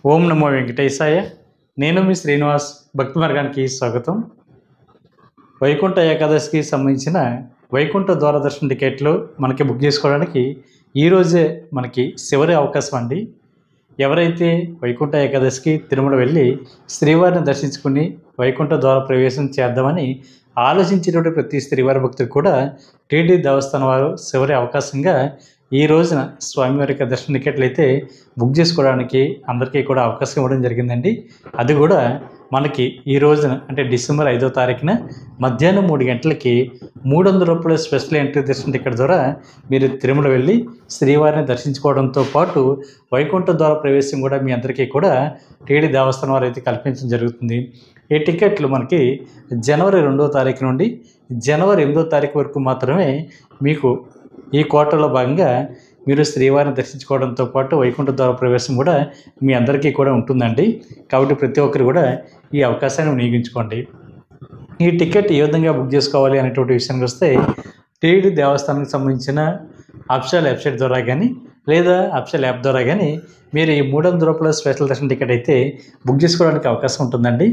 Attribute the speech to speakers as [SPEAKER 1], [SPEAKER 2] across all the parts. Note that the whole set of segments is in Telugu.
[SPEAKER 1] ఓం నమో వెంకటేశాయ. నేను మీ శ్రీనివాస్. భక్తి మార్గానికి స్వాగతం. వైకుంఠ ఏకాదశికి సంబంధించిన వైకుంఠ ద్వారదర్శన టికెట్లు మనకి బుక్ చేసుకోవడానికి ఈరోజే మనకి చివరి అవకాశం అండి. ఎవరైతే వైకుంఠ ఏకాదశికి తిరుమల వెళ్ళి శ్రీవారిని దర్శించుకుని వైకుంఠ ద్వార ప్రవేశం చేద్దామని ఆలోచించేటువంటి ప్రతి శ్రీవారి భక్తులు కూడా టీటీ దేవస్థానం వారు చివరి అవకాశంగా ఈ రోజున స్వామివారి యొక్క దర్శన టికెట్లు అయితే బుక్ చేసుకోవడానికి అందరికీ కూడా అవకాశం ఇవ్వడం జరిగిందండి. అది కూడా మనకి ఈ రోజున అంటే డిసెంబర్ 5వ తారీఖున మధ్యాహ్నం 3 గంటలకి 300 రూపాయల స్పెషల్ ఎంట్రీ దర్శన టికెట్ ద్వారా మీరు తిరుమల వెళ్ళి శ్రీవారిని దర్శించుకోవడంతో పాటు వైకుంఠ ద్వార ప్రవేశం కూడా మీ అందరికీ కూడా టీటీ దేవస్థానం వారు అయితే కల్పించడం జరుగుతుంది. ఈ టికెట్లు మనకి జనవరి 2వ తారీఖు నుండి జనవరి 8వ తారీఖు వరకు మాత్రమే మీకు ఈ కోటలో భాగంగా మీరు శ్రీవారిని దర్శించుకోవడంతో పాటు వైకుంఠ ద్వార ప్రవేశం కూడా మీ అందరికీ కూడా ఉంటుందండి. కాబట్టి ప్రతి ఒక్కరు కూడా ఈ అవకాశాన్ని వినియోగించుకోండి. ఈ టికెట్ ఏ విధంగా బుక్ చేసుకోవాలి అనేటువంటి విషయానికి వస్తే టీటీ దేవస్థానానికి సంబంధించిన అఫీషియల్ వెబ్సైట్ ద్వారా కానీ లేదా అఫీషియల్ యాప్ ద్వారా కానీ మీరు ఈ 300 రూపాయల స్పెషల్ దర్శన టికెట్ అయితే బుక్ చేసుకోవడానికి అవకాశం ఉంటుందండి.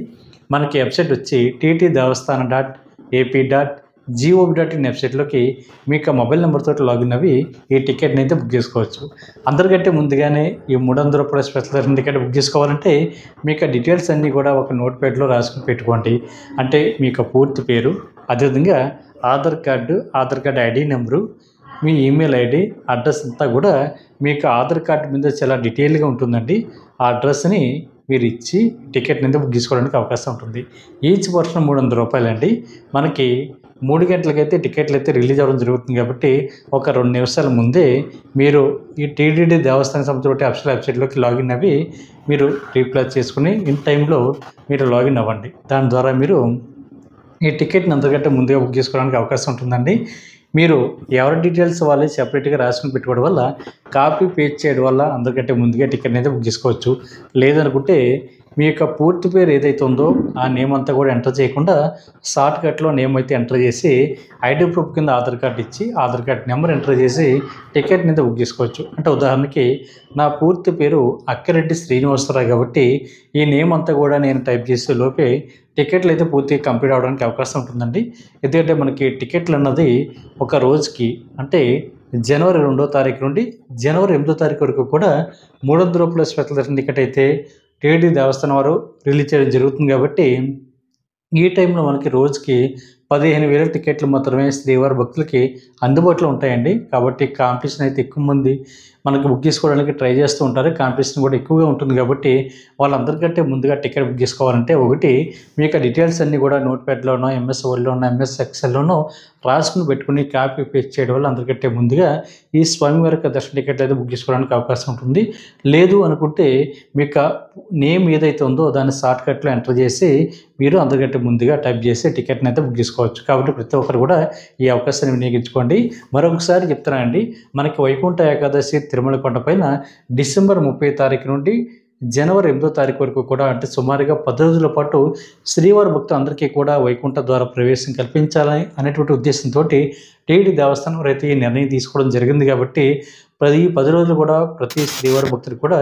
[SPEAKER 1] మనకి వెబ్సైట్ వచ్చి ttdeavasthana.ap.gov.in వెబ్సైట్లోకి మీకు మొబైల్ నెంబర్తో లాగిన్ అవి ఈ టికెట్ని అయితే బుక్ చేసుకోవచ్చు. అందరికంటే ముందుగానే ఈ 300 రూపాయల స్పెషల్ దర్శన టికెట్ బుక్ చేసుకోవాలంటే మీకు డీటెయిల్స్ అన్నీ కూడా ఒక నోట్ ప్యాడ్లో రాసుకుని పెట్టుకోండి. అంటే మీకు పూర్తి పేరు, అదేవిధంగా ఆధార్ కార్డు ఐడి నెంబరు, మీ ఈమెయిల్ ఐడి, అడ్రస్ అంతా కూడా మీకు ఆధార్ కార్డు మీద చాలా డీటెయిల్గా ఉంటుందండి. ఆ అడ్రస్ని మీరు ఇచ్చి టికెట్ మీద బుక్ చేసుకోవడానికి అవకాశం ఉంటుంది. ఈచ్ పర్సన్ 300 రూపాయలండి. మనకి 3 గంటలకైతే టికెట్లు అయితే రిలీజ్ అవ్వడం జరుగుతుంది కాబట్టి ఒక 2 నిమిషాల ముందే మీరు ఈ టీటీడీ దేవస్థానం సంబంధించిన అఫీషియల్ వెబ్సైట్లోకి లాగిన్ అవి మీరు రీప్లేస్ చేసుకుని ఇన్ టైంలో మీరు లాగిన్ అవ్వండి. దాని ద్వారా మీరు ఈ టికెట్ని అంతకంటే ముందుగా బుక్ చేసుకోవడానికి అవకాశం ఉంటుందండి. మీరు ఎవరి డీటెయిల్స్ వాళ్ళే సెపరేట్గా రాసుకుని పెట్టుకోవడం వల్ల కాపీ పేస్ట్ చేయడం వల్ల అందరికంటే ముందుగా టికెట్ని అయితే బుక్ చేసుకోవచ్చు. లేదనుకుంటే మీ యొక్క పూర్తి పేరు ఏదైతే ఉందో ఆ నేమ్ అంతా కూడా ఎంటర్ చేయకుండా షార్ట్ కట్లో నేమ్ అయితే ఎంటర్ చేసి ఐడి ప్రూఫ్ కింద ఆధార్ కార్డు ఇచ్చి ఆధార్ కార్డు నెంబర్ ఎంటర్ చేసి టికెట్ని అయితే బుక్ చేసుకోవచ్చు. అంటే ఉదాహరణకి నా పూర్తి పేరు అక్కిరెడ్డి శ్రీనివాసరావు కాబట్టి ఈ నేమ్ అంతా కూడా నేను టైప్ చేసే లోపే టికెట్లు అయితే పూర్తిగా కంప్లీట్ అవ్వడానికి అవకాశం ఉంటుందండి. ఎందుకంటే మనకి టికెట్లు అన్నది ఒక రోజుకి అంటే జనవరి 2వ తారీఖు నుండి జనవరి 8వ తారీఖు వరకు కూడా 300 రూపాయల స్పెషల్ దర్శన టికెట్ అయితే టీటీ దేవస్థానం వారు రిలీజ్ చేయడం జరుగుతుంది. కాబట్టి ఈ టైంలో మనకి రోజుకి 15,000 టికెట్లు మాత్రమే శ్రీవారి భక్తులకి అందుబాటులో ఉంటాయండి. కాబట్టి కాంపిటీషన్ అయితే ఎక్కువ మంది మనకి బుక్ చేసుకోవడానికి ట్రై చేస్తూ ఉంటారు. కాంపిటీషన్ కూడా ఎక్కువగా ఉంటుంది కాబట్టి వాళ్ళందరికంటే ముందుగా టికెట్ బుక్ చేసుకోవాలంటే ఒకటి మీకు డీటెయిల్స్ అన్నీ కూడా నోట్ ప్యాడ్లోనో ఎంఎస్ వర్డ్లోనో ఎంఎస్ ఎక్సెల్లోనో రాసుకుని పెట్టుకుని కాపీ పేస్ట్ చేయడం వల్ల అందరికంటే ముందుగా ఈ స్వామివారి యొక్క దర్శన టికెట్లు అయితే బుక్ చేసుకోవడానికి అవకాశం ఉంటుంది. లేదు అనుకుంటే మీకు నేమ్ ఏదైతే ఉందో దాన్ని షార్ట్ కట్లో ఎంటర్ చేసి మీరు అందరికంటే ముందుగా టైప్ చేసి టికెట్ని అయితే బుక్ చేసుకోవచ్చు. కాబట్టి ప్రతి ఒక్కరు కూడా ఈ అవకాశాన్ని వినియోగించుకోండి. మరొకసారి చెప్తున్నానండి, మనకి వైకుంఠ ఏకాదశి తిరుమల కొండపైన డిసెంబర్ 30వ తారీఖు నుండి జనవరి 8వ తారీఖు వరకు కూడా అంటే సుమారుగా 10 రోజుల పాటు శ్రీవారి భక్తులందరికీ కూడా వైకుంఠ ద్వార ప్రవేశం కల్పించాలని అనేటువంటి ఉద్దేశంతో టీటీ దేవస్థానం అయితే ఈ నిర్ణయం తీసుకోవడం జరిగింది. కాబట్టి ఈ 10 రోజులు కూడా ప్రతి శ్రీవారి భక్తులు కూడా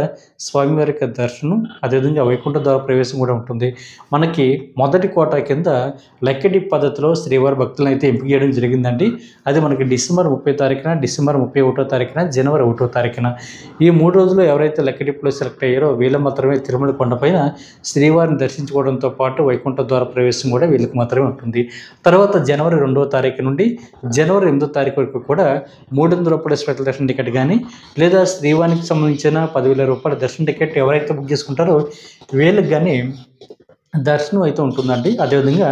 [SPEAKER 1] స్వామివారి యొక్క దర్శనం అదేవిధంగా వైకుంఠ ద్వార ప్రవేశం కూడా ఉంటుంది. మనకి మొదటి కోట కింద లెక్కడి పద్ధతిలో శ్రీవారి భక్తులను అయితే ఎంపిక చేయడం జరిగిందండి. అది మనకి డిసెంబర్ 30వ తారీఖున, డిసెంబర్ 31వ తారీఖున, జనవరి 1వ తారీఖున ఈ 3 రోజులు ఎవరైతే లెక్కడిప్పులో సెలెక్ట్ అయ్యారో వీళ్ళు మాత్రమే తిరుమల కొండపైన శ్రీవారిని దర్శించుకోవడంతో పాటు వైకుంఠ ద్వార ప్రవేశం కూడా వీళ్ళకి మాత్రమే ఉంటుంది. తర్వాత జనవరి 2వ తారీఖు నుండి జనవరి 8వ తారీఖు వరకు కూడా 300 రూపాయల స్పెషల్ దర్శన టికెట్ కానీ లేదా శ్రీవారికి సంబంధించిన 10,000 రూపాయల దర్శన టికెట్ ఎవరైతే బుక్ చేసుకుంటారో వీళ్ళకి కానీ దర్శనం అయితే ఉంటుందండి. అదేవిధంగా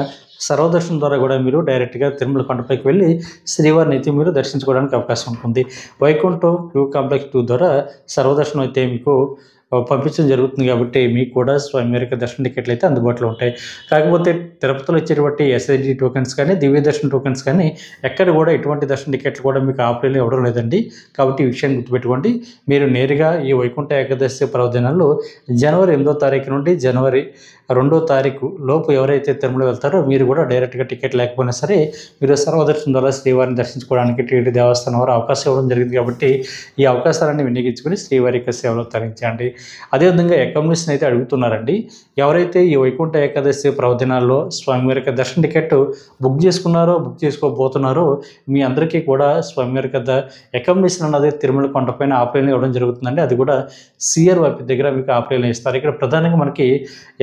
[SPEAKER 1] సర్వదర్శనం ద్వారా కూడా మీరు డైరెక్ట్గా తిరుమల కొండపైకి వెళ్ళి శ్రీవారిని అయితే మీరు దర్శించుకోవడానికి అవకాశం ఉంటుంది. వైకుంఠం క్యూ కాంప్లెక్స్ 2 ద్వారా సర్వదర్శనం అయితే మీకు పంపించడం జరుగుతుంది. కాబట్టి మీకు కూడా స్వామివారి యొక్క దర్శన టికెట్లు అయితే అందుబాటులో ఉంటాయి. కాకపోతే తిరుపతిలో ఇచ్చేటువంటి ఎస్ఐడి టోకెన్స్ కానీ దివ్య దర్శన టోకెన్స్ కానీ ఎక్కడ కూడా ఎటువంటి దర్శన టికెట్లు కూడా మీకు ఆఫ్లైన్లో ఇవ్వడం లేదండి. కాబట్టి ఈ విషయాన్ని గుర్తుపెట్టుకోండి. మీరు నేరుగా ఈ వైకుంఠ ఏకాదశి పర్వదినాల్లో జనవరి 8వ తారీఖు నుండి జనవరి 2వ తారీఖు లోపు ఎవరైతే తిరుమల వెళ్తారో మీరు కూడా డైరెక్ట్గా టికెట్ లేకపోయినా సరే మీరు సర్వదర్శనం ద్వారా శ్రీవారిని దర్శించుకోవడానికి టీటీడీ దేవస్థానం వారు అవకాశం ఇవ్వడం జరిగింది. కాబట్టి ఈ అవకాశాలన్నీ వినియోగించుకొని శ్రీవారి యొక్క సేవలు తరించండి. అదేవిధంగా అకామిడేషన్ అయితే అడుగుతున్నారండి. ఎవరైతే ఈ వైకుంఠ ఏకాదశి పర్వదినాల్లో స్వామివారి యొక్క దర్శన టికెట్ బుక్ చేసుకోబోతున్నారో మీ అందరికీ కూడా స్వామివారి యొక్క అకామిడేషన్ అన్నది తిరుమల కొండపైన ఆఫ్లైన్ ఇవ్వడం జరుగుతుందండి. అది కూడా CRYP దగ్గర మీకు ఆఫ్లైన్ ఇస్తారు. ఇక్కడ ప్రధానంగా మనకి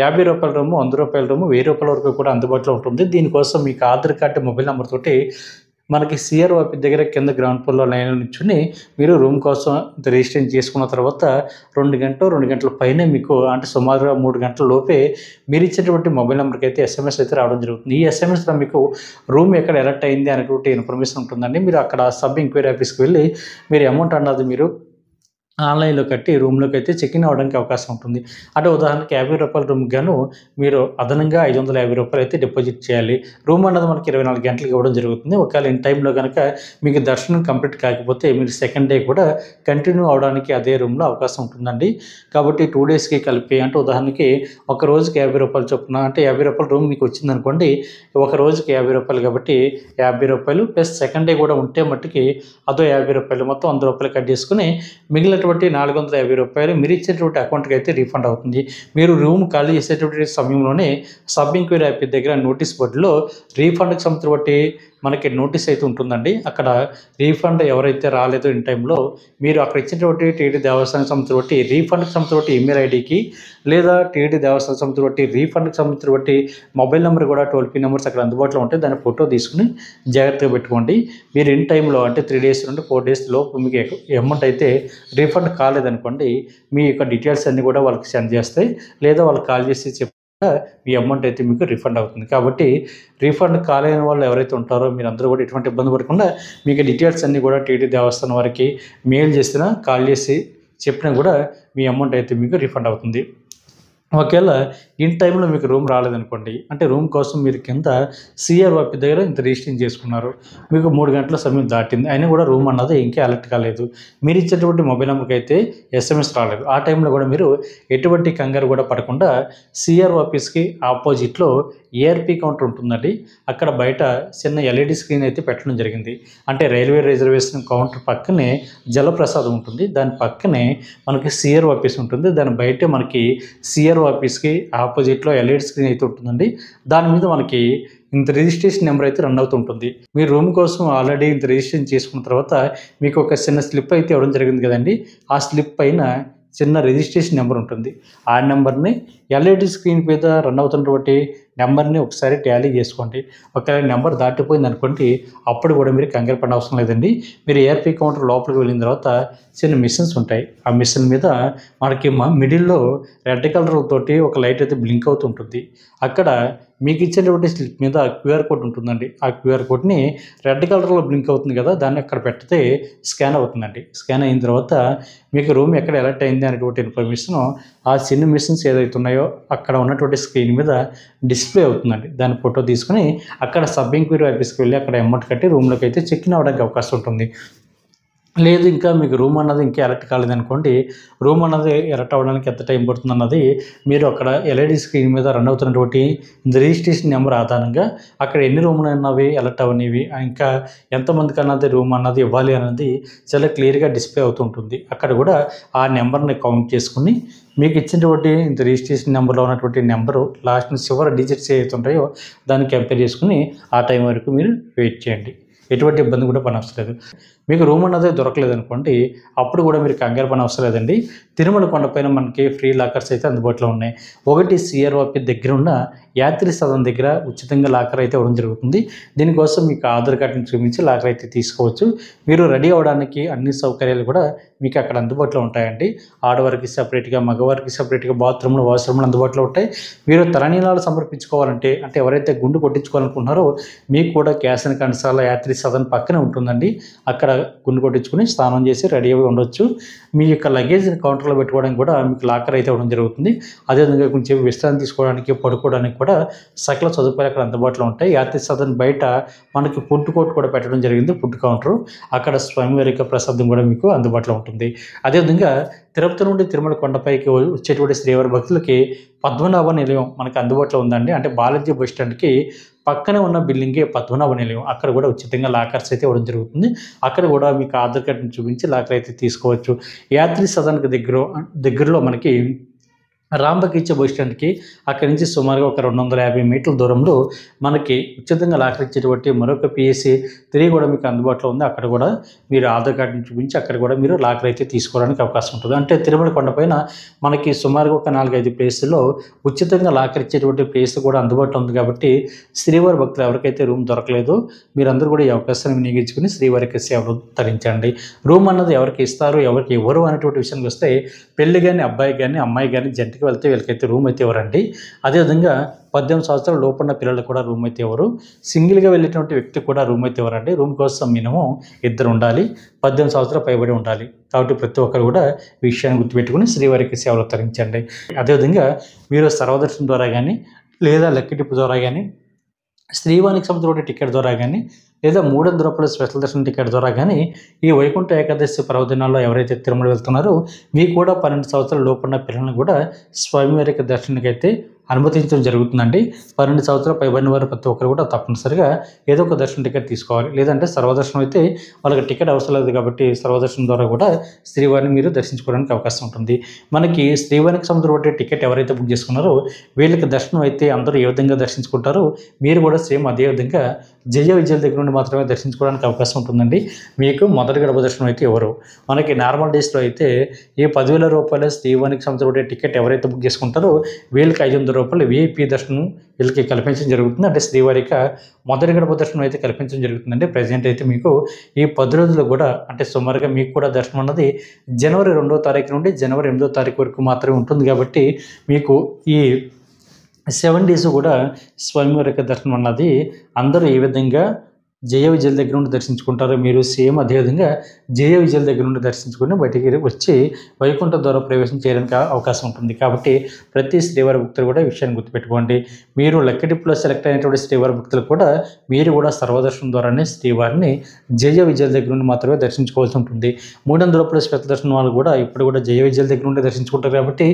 [SPEAKER 1] ₹50 రూము, ₹100 రూము, ₹1000 వరకు కూడా అందుబాటులో ఉంటుంది. దీనికోసం మీకు ఆధార్ కార్డు, మొబైల్ నెంబర్ తోటి మనకి CRYP దగ్గర కింద గ్రౌండ్ ఫ్లోర్లో లైన్లో నిల్చుని మీరు రూమ్ కోసం రిజిస్ట్రేషన్ చేసుకున్న తర్వాత 2 గంటల పైనే మీకు అంటే సుమారుగా 3 గంటల లోపే మీరు ఇచ్చేటువంటి మొబైల్ నెంబర్కి అయితే SMS అయితే రావడం జరుగుతుంది. ఈ SMSలో మీకు రూమ్ ఎక్కడ ఎలర్ట్ అయింది అనేటువంటి ఇన్ఫర్మేషన్ ఉంటుందండి. మీరు అక్కడ సబ్ ఎంక్వైరీ ఆఫీస్కి వెళ్ళి మీరు అమౌంట్ అన్నది మీరు ఆన్లైన్లో కట్టి రూమ్లోకి అయితే చెక్-ఇన్ అవ్వడానికి అవకాశం ఉంటుంది. అంటే ఉదాహరణకి ₹50 రూమ్కి గాను మీరు అదనంగా ₹550 అయితే డిపాజిట్ చేయాలి. రూమ్ అన్నది మనకి 24 గంటలకు ఇవ్వడం జరుగుతుంది. ఒకవేళ ఇన్ టైంలో కనుక మీకు దర్శనం కంప్లీట్ కాకపోతే మీరు సెకండ్ డే కూడా కంటిన్యూ అవడానికి అదే రూమ్లో అవకాశం ఉంటుందండి. కాబట్టి 2 డేస్కి కలిపి అంటే ఉదాహరణకి ఒక రోజుకి ₹50 చొప్పున అంటే ₹50 రూమ్ మీకు వచ్చిందనుకోండి. ఒక రోజుకి ₹50 కాబట్టి ₹50 ప్లస్ సెకండ్ డే కూడా ఉంటే మట్టుకి అదో ₹50 మొత్తం ₹100 కట్ చేసుకుని మిగిలినటువంటి ₹450 మీరు ఇచ్చేటువంటి అకౌంట్కి అయితే రీఫండ్ అవుతుంది. మీరు రూమ్ ఖాళీ చేసేటువంటి సమయంలోనే సబ్ ఎంక్వైరీ ఆఫీస్ దగ్గర నోటీస్ బోర్డులో రీఫండ్కి సంబంధించి మనకి నోటీస్ అయితే ఉంటుందండి. అక్కడ రీఫండ్ ఎవరైతే రాలేదో ఇన్ టైంలో మీరు అక్కడ ఇచ్చినటువంటి టీటీడీ దేవస్థానం సంబంధించి రీఫండ్కి సంబంధించి ఈమెయిల్ ఐడికి లేదా టీటీడీ దేవస్థానం సంబంధించి రీఫండ్కి సంబంధించి మొబైల్ నెంబర్ కూడా టోల్ ఫ్రీ నెంబర్స్ అక్కడ అందుబాటులో ఉంటాయి. దాని ఫోటో తీసుకుని జాగ్రత్తగా పెట్టుకోండి. మీరు ఇన్ టైంలో అంటే 3 డేస్ నుండి 4 డేస్ లోపు మీకు అమౌంట్ అయితే రీఫండ్ కాలేదనుకోండి మీ యొక్క డీటెయిల్స్ అన్నీ కూడా వాళ్ళకి సెండ్ చేస్తాయి. లేదా వాళ్ళకి కాల్ చేసి మీ అమౌంట్ అయితే మీకు రిఫండ్ అవుతుంది. కాబట్టి రీఫండ్ కాలేని వాళ్ళు ఎవరైతే ఉంటారో మీరందరూ కూడా ఎటువంటి ఇబ్బంది పడకుండా మీకు డీటెయిల్స్ అన్నీ కూడా టీటీడీ దేవస్థానం వారికి మెయిల్ చేసినా కాల్ చేసి చెప్పినా కూడా మీ అమౌంట్ అయితే మీకు రిఫండ్ అవుతుంది. ఒకవేళ ఇన్ టైంలో మీకు రూమ్ రాలేదనుకోండి అంటే రూమ్ కోసం మీరు కింద CRYP దగ్గర ఇంత రిజిస్ట్రేషన్ చేసుకున్నారు. మీకు 3 గంటల సమయం దాటింది అయినా కూడా రూమ్ అన్నది ఇంకా అలర్ట్ కాలేదు. మీరు ఇచ్చేటువంటి మొబైల్ నెంబర్కి అయితే SMS రాలేదు. ఆ టైంలో కూడా మీరు ఎటువంటి కంగారు కూడా పడకుండా CRYPస్కి ఆపోజిట్లో ARP కౌంటర్ ఉంటుందండి. అక్కడ బయట చిన్న LED స్క్రీన్ అయితే పెట్టడం జరిగింది. అంటే రైల్వే రిజర్వేషన్ కౌంటర్ పక్కనే జలప్రసాదం ఉంటుంది. దాని పక్కనే మనకి CRYPస్ ఉంటుంది. దాని బయటే మనకి CRYPస్కి ఆపోజిట్లో LED స్క్రీన్ అయితే ఉంటుందండి. దాని మీద మనకి ఇంత రిజిస్ట్రేషన్ నెంబర్ అయితే రన్ అవుతుంటుంది. మీరు రూమ్ కోసం ఆల్రెడీ ఇంత రిజిస్ట్రేషన్ చేసుకున్న తర్వాత మీకు ఒక చిన్న స్లిప్ అయితే ఇవ్వడం జరిగింది కదండి. ఆ స్లిప్ పైన చిన్న రిజిస్ట్రేషన్ నెంబర్ ఉంటుంది. ఆ నెంబర్ని LED స్క్రీన్ మీద రన్ అవుతున్నటువంటి నెంబర్ని ఒకసారి టాలీ చేసుకోండి. ఒకవేళ నెంబర్ దాటిపోయింది అనుకోండి అప్పుడు కూడా మీరు కంగారు పడిన అవసరం లేదండి. మీరు ARP కౌంటర్ లోపలికి వెళ్ళిన తర్వాత చిన్న మిషన్స్ ఉంటాయి. ఆ మిషన్ మీద మనకి మిడిల్లో రెడ్ కలర్ తోటి ఒక లైట్ అయితే బ్లింక్ అవుతుంటుంది. అక్కడ మీకు ఇచ్చేటువంటి స్లిప్ మీద QR కోడ్ ఉంటుందండి. ఆ QR కోడ్ని రెడ్ కలర్లో బ్లింక్ అవుతుంది కదా దాన్ని అక్కడ పెడితే స్కాన్ అవుతుందండి. స్కాన్ అయిన తర్వాత మీకు రూమ్ ఎక్కడ ఎలర్ట్ అయింది అనేటువంటి ఇన్ఫర్మేషన్ ఆ చిన్న మిషన్స్ ఏదైతే ఉన్నాయో అక్కడ ఉన్నటువంటి స్క్రీన్ మీద డిస్ప్లే అవుతుందండి. దాని ఫోటో తీసుకుని అక్కడ సబ్ ఎంక్వైరీ ఆఫీస్కి వెళ్ళి అక్కడ అమౌంట్ కట్టి రూమ్లోకి అయితే చెక్-ఇన్ అవ్వడానికి అవకాశం ఉంటుంది. లేదు ఇంకా మీకు రూమ్ అన్నది ఇంకా ఎలర్ట్ కాలేదనుకోండి రూమ్ అన్నది ఎలర్ట్ అవ్వడానికి ఎంత టైం పడుతుంది అన్నది మీరు అక్కడ LED స్క్రీన్ మీద రన్ అవుతున్నటువంటి రిజిస్ట్రేషన్ నెంబర్ ఆధారంగా అక్కడ ఎన్ని రూములు అన్నవి ఎలర్ట్ అవనివి ఇంకా ఎంతమందికి అన్నది రూమ్ అన్నది ఇవ్వాలి అన్నది చాలా క్లియర్గా డిస్ప్లే అవుతుంటుంది. అక్కడ కూడా ఆ నెంబర్ని కౌంట్ చేసుకుని మీకు ఇచ్చినటువంటి ఇంత రిజిస్ట్రేషన్ నెంబర్లో ఉన్నటువంటి నెంబరు లాస్ట్ చివరి డిజిట్స్ ఏవైతే ఉంటాయో దాన్ని కంపేర్ చేసుకుని ఆ టైం వరకు మీరు వెయిట్ చేయండి. ఎటువంటి ఇబ్బంది కూడా పనవసరం లేదు. మీకు రూమ్ అన్నదే దొరకలేదు అనుకోండి అప్పుడు కూడా మీరు కంగారు పని అవసరం లేదండి. తిరుమల కొండపైన మనకి ఫ్రీ లాకర్స్ అయితే అందుబాటులో ఉన్నాయి. ఒకటి CRYP దగ్గర ఉన్న యాత్రి సదన్ దగ్గర ఉచితంగా లాకర్ అయితే ఇవ్వడం జరుగుతుంది. దీనికోసం మీకు ఆధార్ కార్డుని చూపించి లాకర్ అయితే తీసుకోవచ్చు. మీరు రెడీ అవ్వడానికి అన్ని సౌకర్యాలు కూడా మీకు అక్కడ అందుబాటులో ఉంటాయండి. ఆడవారికి సపరేట్గా మగవారికి సపరేట్గా బాత్రూమ్లు వాష్రూమ్లు అందుబాటులో ఉంటాయి. మీరు తలనీలాలు సమర్పించుకోవాలంటే అంటే ఎవరైతే గుండు కొట్టించుకోవాలనుకుంటున్నారో మీకు కూడా క్యాష్ అండ్ కన్సాల యాత్రి సదన్ పక్కనే ఉంటుందండి. అక్కడ గుండు కొట్టించుకుని స్నానం చేసి రెడీ అయి ఉండొచ్చు. మీ యొక్క లగేజ్ కౌంటర్లో పెట్టుకోవడానికి కూడా మీకు లాకర్ అయితే ఇవ్వడం జరుగుతుంది. అదేవిధంగా కొంచెం విశ్రాంతి తీసుకోవడానికి పడుకోవడానికి కూడా సకల సదుపాయాలు అక్కడ అందుబాటులో ఉంటాయి. యాత్రి సదన్ బయట మనకి ఫుడ్ కోర్ట్ కూడా పెట్టడం జరిగింది. ఫుడ్ కౌంటర్ అక్కడ స్వామివారి యొక్క ప్రసాదం కూడా మీకు అందుబాటులో ఉంటుంది. అదేవిధంగా తిరుపతి నుండి తిరుమల కొండపైకి వచ్చేటువంటి శ్రీవారి భక్తులకి పద్మనాభ నిలయం మనకు అందుబాటులో ఉందండి. అంటే బాలాజీ బస్ స్టాండ్కి పక్కనే ఉన్న బిల్డింగే పద్మనాభ నిలయం. అక్కడ కూడా ఉచితంగా లాకర్స్ అయితే ఇవ్వడం జరుగుతుంది. అక్కడ కూడా మీకు ఆధార్ కార్డుని చూపించి లాకర్ అయితే తీసుకోవచ్చు. యాత్రి సదన్కి దగ్గరలో మనకి రాంబగీచ బస్ స్టాండ్కి అక్కడి నుంచి సుమారుగా ఒక 250 మీటర్ల దూరంలో మనకి ఉచితంగా లాకర్ ఇచ్చేటువంటి మరొక పిఎస్సి 3 కూడా మీకు అందుబాటులో ఉంది. అక్కడ కూడా మీరు ఆధార్ కార్డుని చూపించి అక్కడ కూడా మీరు లాకర్ అయితే తీసుకోవడానికి అవకాశం ఉంటుంది. అంటే తిరుమల కొండపైన మనకి సుమారుగా ఒక 4-5 ప్లేసుల్లో ఉచితంగా లాకర్ ఇచ్చేటువంటి ప్లేస్ కూడా అందుబాటులో ఉంది. కాబట్టి శ్రీవారి భక్తులు ఎవరికైతే రూమ్ దొరకలేదో మీరందరూ కూడా ఈ అవకాశాన్ని వినియోగించుకుని శ్రీవారికి సేవలు తరించండి. రూమ్ అన్నది ఎవరికి ఇస్తారు ఎవరికి ఇవ్వరు అనేటువంటి విషయానికి వస్తే పెళ్లి కానీ అబ్బాయి కానీ అమ్మాయి కానీ జంటకి వెళ్తే వీళ్ళకైతే రూమ్ అయితే ఇవ్వరండి. అదేవిధంగా 18 సంవత్సరాల లోపున్న పిల్లలు కూడా రూమ్ అయితే ఇవ్వరు. సింగిల్గా వెళ్ళేటువంటి వ్యక్తి కూడా రూమ్ అయితే ఇవ్వరండి. రూమ్ కోసం మినిమం 2 ఉండాలి, 18 సంవత్సరాలు పైబడి ఉండాలి. కాబట్టి ప్రతి ఒక్కరు కూడా ఈ విషయాన్ని గుర్తుపెట్టుకుని శ్రీవారికి సేవలు తరించండి. అదేవిధంగా మీరు సర్వదర్శనం ద్వారా కానీ లేదా లెక్కటిప్పు ద్వారా కానీ శ్రీవారికి సంబంధించిన టికెట్ ద్వారా కానీ లేదా 300 రూపాయల స్పెషల్ దర్శనం టికెట్ ద్వారా కానీ ఈ వైకుంఠ ఏకాదశి పర్వదినాల్లో ఎవరైతే తిరుమల వెళ్తున్నారో మీకు కూడా 12 సంవత్సరాల లోపున్న పిల్లలను కూడా స్వామివారికి దర్శనానికి అయితే అనుమతించడం జరుగుతుందండి. 12 సంవత్సరాలు పైబడిన వారు ప్రతి ఒక్కరు కూడా తప్పనిసరిగా ఏదో ఒక దర్శనం టికెట్ తీసుకోవాలి. లేదంటే సర్వదర్శనం అయితే వాళ్ళకి టికెట్ అవసరం లేదు కాబట్టి సర్వదర్శనం ద్వారా కూడా శ్రీవారిని మీరు దర్శించుకోవడానికి అవకాశం ఉంటుంది. మనకి శ్రీవారికి సంబంధించిన టికెట్ ఎవరైతే బుక్ చేసుకున్నారో వీళ్ళకి దర్శనం అయితే అందరూ ఏ విధంగా దర్శించుకుంటారో మీరు కూడా సేమ్ అదే విధంగా జయ విజయాల దగ్గర నుండి మాత్రమే దర్శించుకోవడానికి అవకాశం ఉంటుందండి. మీకు మొదటి గడప దర్శనం అయితే ఎవరు మనకి నార్మల్ డేస్లో అయితే ఈ 10,000 రూపాయల శ్రీవారికి సంబంధించిన టికెట్ ఎవరైతే బుక్ చేసుకుంటారో వీళ్ళకి 500 రూపాయలు విఐపి దర్శనం వీళ్ళకి కల్పించడం జరుగుతుంది. అంటే శ్రీవారిక మొదటి గడప దర్శనం అయితే కల్పించడం జరుగుతుందండి. ప్రజెంట్ అయితే మీకు ఈ 10 రోజులు కూడా అంటే సుమారుగా మీకు కూడా దర్శనం అన్నది జనవరి 2వ తారీఖు నుండి జనవరి 8వ తారీఖు వరకు మాత్రమే ఉంటుంది. కాబట్టి మీకు ఈ 7 డేస్ కూడా స్వామివారి దర్శనం అన్నది అందరూ ఏ విధంగా జయ విజయాల దగ్గర నుండి దర్శించుకుంటారో మీరు సేమ్ అదేవిధంగా జయ విజయాల దగ్గర నుండి దర్శించుకుని బయటికి వచ్చి వైకుంఠ ద్వారా ప్రవేశం చేయడానికి అవకాశం ఉంటుంది. కాబట్టి ప్రతి శ్రీవారి భక్తులు కూడా ఈ విషయాన్ని గుర్తుపెట్టుకోండి. మీరు లెక్కటిప్పులో సెలెక్ట్ అయినటువంటి శ్రీవారి భక్తులు కూడా మీరు కూడా సర్వదర్శనం ద్వారానే శ్రీవారిని జయ విజయాల దగ్గర నుండి మాత్రమే దర్శించుకోవాల్సి ఉంటుంది. 300 రూపాయల స్పెషల్ దర్శనం వాళ్ళు కూడా ఇప్పుడు కూడా జయ విజయాల దగ్గర నుండి దర్శించుకుంటారు. కాబట్టి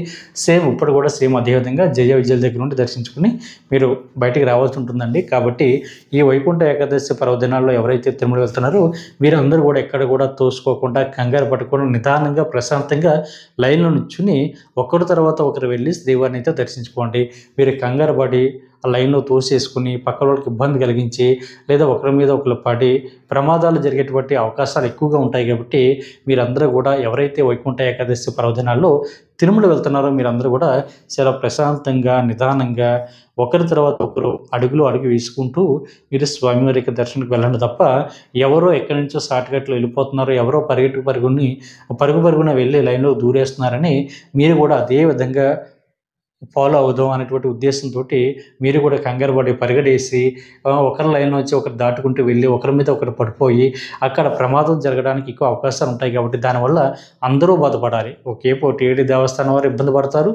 [SPEAKER 1] సేమ్ ఇప్పుడు కూడా సేమ్ అదేవిధంగా జయ విజయాల దగ్గర నుండి దర్శించుకుని మీరు బయటికి రావాల్సి ఉంటుందండి. కాబట్టి ఈ వైకుంఠ ఏకాదశి పర్వదినాల్లో ఎవరైతే తిరుమల వెళ్తున్నారో వీరందరూ కూడా ఎక్కడ కూడా తోసుకోకుండా కంగారు పట్టుకొని నిదానంగా ప్రశాంతంగా లైన్లో నుంచుని ఒకరి తర్వాత ఒకరు వెళ్ళి శ్రీవారిని అయితే దర్శించుకోండి. మీరు కంగారు పడి ఆ లైన్లో తోసేసుకుని పక్కన వాళ్ళకి ఇబ్బంది కలిగించి లేదా ఒకరి మీద ఒకరు పడి ప్రమాదాలు జరిగేటువంటి అవకాశాలు ఎక్కువగా ఉంటాయి. కాబట్టి మీరందరూ కూడా ఎవరైతే వైకుంఠ ఏకాదశి పర్వదినాల్లో తిరుమల వెళ్తున్నారో మీరందరూ కూడా చాలా ప్రశాంతంగా నిదానంగా ఒకరి తర్వాత ఒకరు అడుగు వేసుకుంటూ మీరు స్వామివారికి దర్శనానికి వెళ్ళండి తప్ప ఎవరో ఎక్కడి నుంచో షార్ట్కట్లో వెళ్ళిపోతున్నారో ఎవరో పరుగున వెళ్ళి లైన్లో దూరేస్తున్నారని మీరు కూడా అదే విధంగా ఫాలో అవుదాం అనేటువంటి ఉద్దేశంతో మీరు కూడా కంగారు పడి పరిగెడేసి ఒకరి లైన్ నుంచి ఒకరు దాటుకుంటూ వెళ్ళి ఒకరి మీద ఒకరు పడిపోయి అక్కడ ప్రమాదం జరగడానికి ఎక్కువ అవకాశాలు ఉంటాయి. కాబట్టి దానివల్ల అందరూ బాధపడాలి. ఒకేపు టీటీడీ దేవస్థానం వారు ఇబ్బంది పడతారు,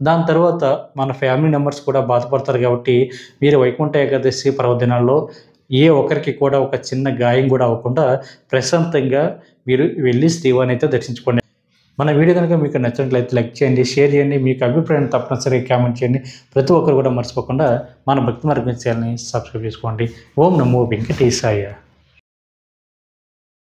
[SPEAKER 1] దాని తర్వాత మన ఫ్యామిలీ మెంబర్స్ కూడా బాధపడతారు. కాబట్టి మీరు వైకుంఠ ఏకాదశి పర్వదినాల్లో ఏ ఒక్కరికి కూడా ఒక చిన్న గాయం కూడా అవ్వకుండా ప్రశాంతంగా మీరు వెళ్ళి శ్రీవారిని అయితే దర్శించుకోండి. మన వీడియో కనుక మీకు నచ్చినట్లయితే లైక్ చేయండి, షేర్ చేయండి, మీకు అభిప్రాయాన్ని తప్పనిసరిగా కామెంట్ చేయండి. ప్రతి ఒక్కరు కూడా మర్చిపోకుండా మన భక్తి మార్గం ఛానల్ని సబ్స్క్రైబ్ చేసుకోండి. ఓం నమో వెంకటేశాయ.